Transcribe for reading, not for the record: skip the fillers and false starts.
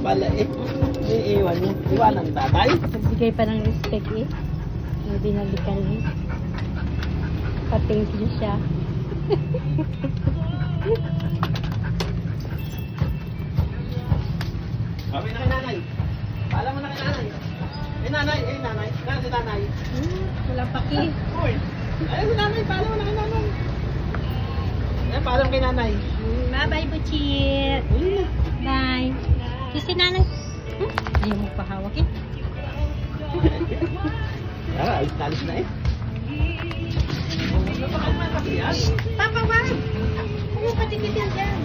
pala eh. Iiwan niya. Iwanan tatay. Nagbigay pa ng respect eh. Hindi nalikan eh. Pating siya. Sabi na kay nanay. Paalam mo na kay nanay. Nanay. Nanay si nanay. Wala paki. Uy. Ayun si nanay. Paalam mo na kay nanay. Ayan, paalam kay nanay. Bye-bye, Buchit. Bye. Si nanay. Ayaw mo pahawak eh. Tara, alis na eh. Papa, wag! Huwag mo patigil yan dyan.